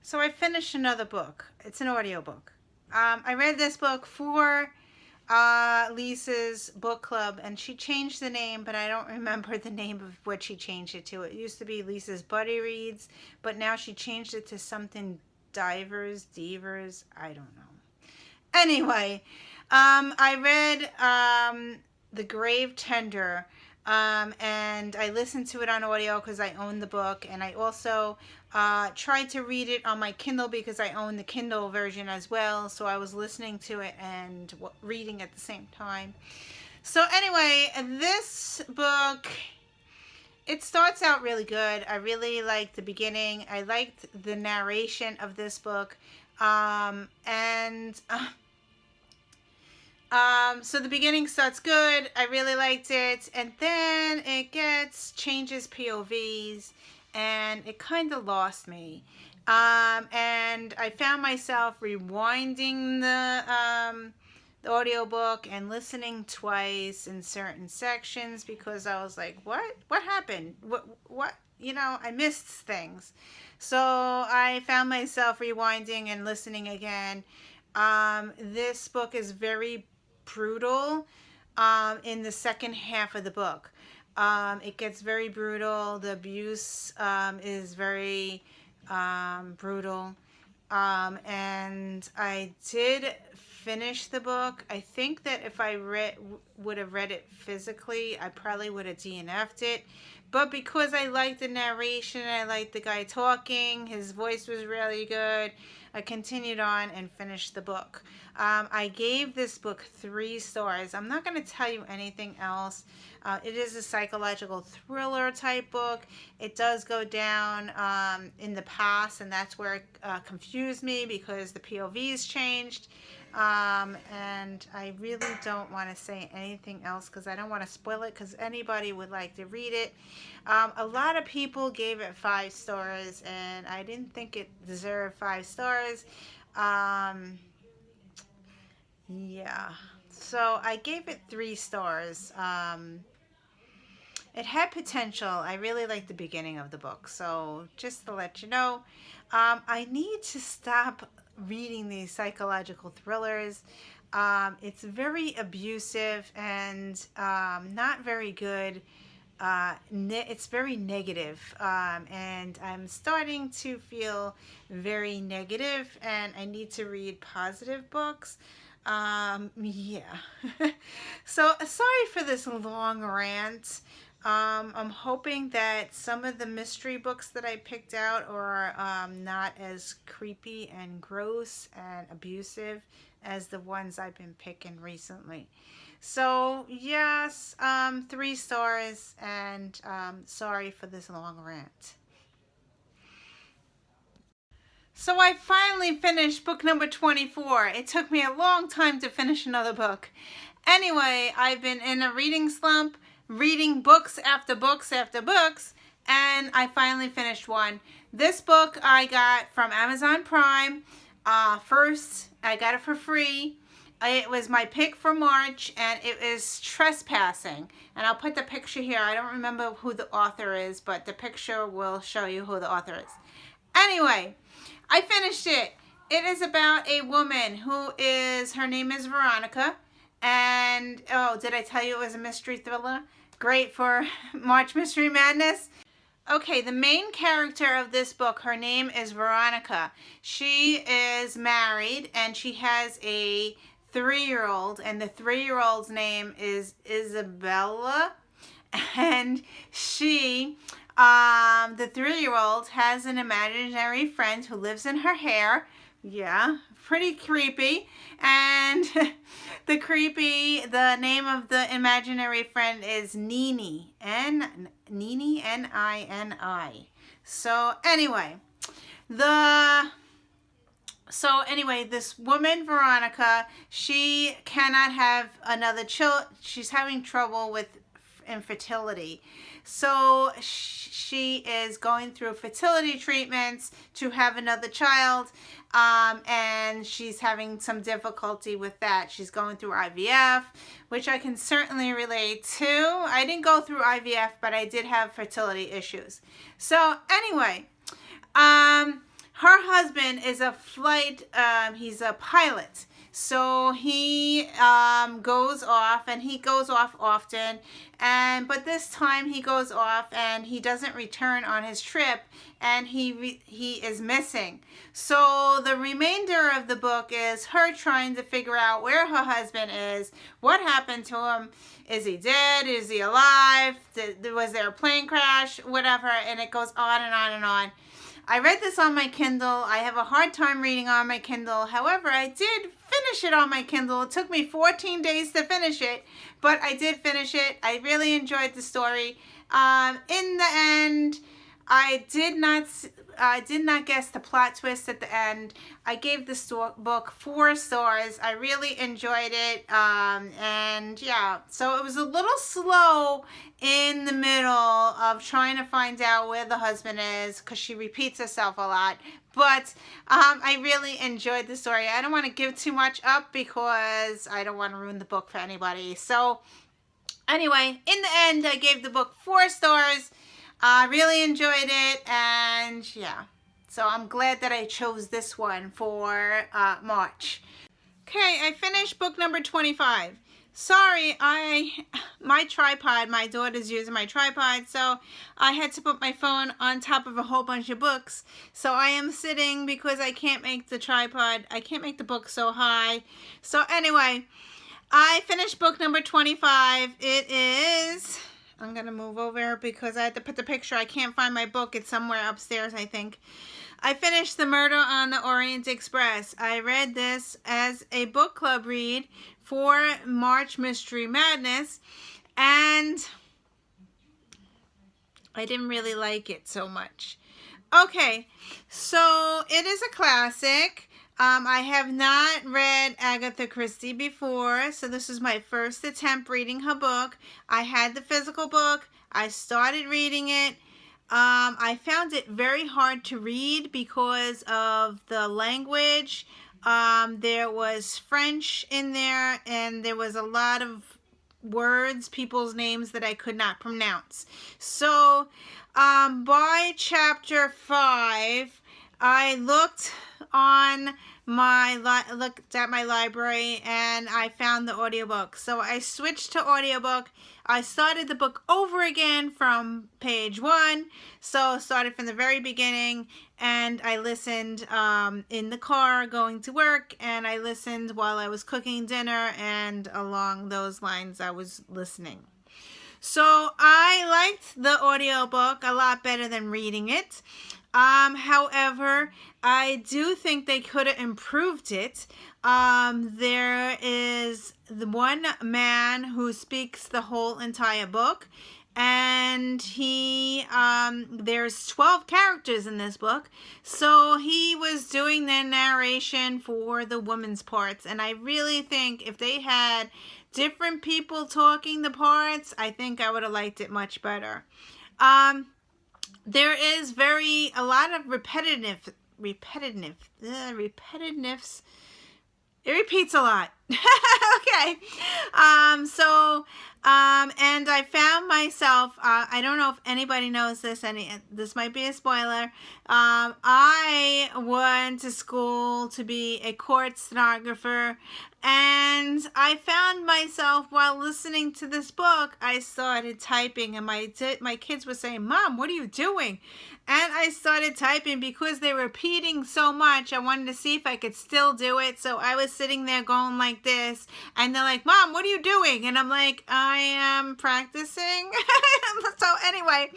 So I finished another book. It's an audiobook. I read this book for Lisa's book club, and she changed the name, but I don't remember the name of what she changed it to. It used to be Lisa's Buddy Reads, but now she changed it to something Divers, I don't know. Anyway, I read The Grave Tender, and I listened to it on audio because I own the book, and I also tried to read it on my Kindle because I own the Kindle version as well, so I was listening to it and reading at the same time. So anyway, this book, it starts out really good. I really liked the beginning. I liked the narration of this book. So the beginning starts good. I really liked it. And then it changes POVs, and it kind of lost me. And I found myself rewinding the audiobook and listening twice in certain sections because I was like, what happened? What? I missed things. So I found myself rewinding and listening again. This book is very brutal in the second half of the book. It gets very brutal. The abuse is very brutal. And I did finish the book. I think that if I would have read it physically, I probably would have DNF'd it. But because I liked the narration, I liked the guy talking, his voice was really good, I continued on and finished the book. I gave this book 3 stars. I'm not going to tell you anything else. It is a psychological thriller type book. It does go down in the past, and that's where it confused me because the POVs changed. And I really don't want to say anything else because I don't want to spoil it because anybody would like to read it. A lot of people gave it 5 stars, and I didn't think it deserved 5 stars. Yeah, so I gave it 3 stars. It had potential. I really liked the beginning of the book. So just to let you know, I need to stop reading these psychological thrillers. It's very abusive and not very good. It's very negative, and I'm starting to feel very negative, and I need to read positive books. Yeah. So sorry for this long rant. I'm hoping that some of the mystery books that I picked out are not as creepy and gross and abusive as the ones I've been picking recently. So yes, 3 stars, and sorry for this long rant. So I finally finished book number 24. It took me a long time to finish another book. Anyway, I've been in a reading slump, reading books after books after books, and I finally finished one. This book I got from Amazon Prime. First, I got it for free. It was my pick for March, and it is Trespassing. And I'll put the picture here. I don't remember who the author is, but the picture will show you who the author is. Anyway, I finished it. It is about a woman her name is Veronica. And, oh, did I tell you it was a mystery thriller? Great for March Mystery Madness. Okay, the main character of this book, her name is Veronica. She is married, and she has a 3-year-old, and the 3-year-old's name is Isabella. And the 3-year-old has an imaginary friend who lives in her hair. Yeah, pretty creepy. And the name of the imaginary friend is Nini. Nini, Nini. So anyway, this woman, Veronica, she cannot have another child. She's having trouble with infertility. So she is going through fertility treatments to have another child, and she's having some difficulty with that. She's going through IVF, which I can certainly relate to. I didn't go through IVF, but I did have fertility issues. So anyway, her husband is a he's a pilot. So he goes off, and he goes off often, but this time he goes off and he doesn't return on his trip, and he is missing. So the remainder of the book is her trying to figure out where her husband is, what happened to him, is he dead, is he alive, was there a plane crash, whatever, and it goes on and on and on. I read this on my Kindle. I have a hard time reading on my Kindle. However, I did finish it on my Kindle. It took me 14 days to finish it, but I did finish it. I really enjoyed the story. In the end, I did not guess the plot twist at the end. I gave this book 4 stars. I really enjoyed it. And yeah, so it was a little slow in the middle of trying to find out where the husband is, because she repeats herself a lot. But I really enjoyed the story. I don't want to give too much up because I don't want to ruin the book for anybody. So anyway, in the end, I gave the book 4 stars. I really enjoyed it, and yeah, so I'm glad that I chose this one for March. Okay, I finished book number 25. Sorry, my tripod, my daughter's using my tripod, so I had to put my phone on top of a whole bunch of books. So I am sitting because I can't make the tripod, I can't make the book so high. So anyway, I finished book number 25. It is... I'm going to move over because I had to put the picture. I can't find my book. It's somewhere upstairs, I think. I finished The Murder on the Orient Express. I read this as a book club read for March Mystery Madness, and I didn't really like it so much. Okay, so it is a classic. I have not read Agatha Christie before, so this is my first attempt reading her book. I had the physical book. I started reading it. I found it very hard to read because of the language. There was French in there, and there was a lot of words, people's names that I could not pronounce. So by chapter 5, I looked at my library and I found the audiobook. So I switched to audiobook. I started the book over again from page 1. So started from the very beginning, and I listened in the car going to work, and I listened while I was cooking dinner, and along those lines I was listening. So I liked the audiobook a lot better than reading it. However, I do think they could have improved it. There is the one man who speaks the whole entire book, and there's 12 characters in this book, so he was doing the narration for the women's parts, and I really think if they had different people talking the parts, I think I would have liked it much better. There is a lot of repetitiveness. It repeats a lot. Okay. And I found myself, I don't know if anybody knows this, this might be a spoiler. I went to school to be a court stenographer, and I found myself while listening to this book, I started typing, and my kids were saying, "Mom, what are you doing?" And I started typing because they were repeating so much. I wanted to see if I could still do it. So I was sitting there going like this, and they're like, "Mom, what are you doing?" And I'm like, "I am practicing." So anyway,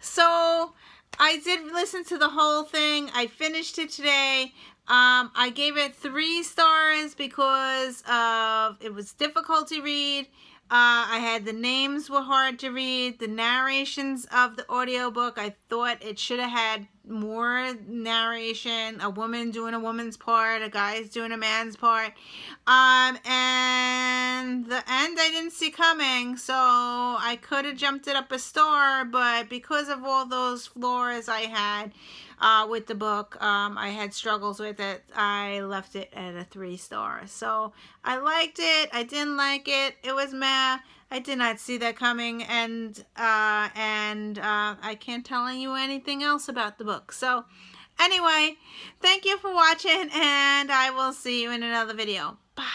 so I did listen to the whole thing. I finished it today. I gave it 3 stars because it was difficult to read. I had the names were hard to read. The narrations of the audiobook, I thought it should have had more narration. A woman doing a woman's part, a guy's doing a man's part. And the end I didn't see coming, so I could have jumped it up a star, but because of all those flaws I had with the book, I had struggles with it. I left it at a 3 star. So I liked it. I didn't like it. It was meh. I did not see that coming, and I can't tell you anything else about the book. So anyway, thank you for watching, and I will see you in another video. Bye.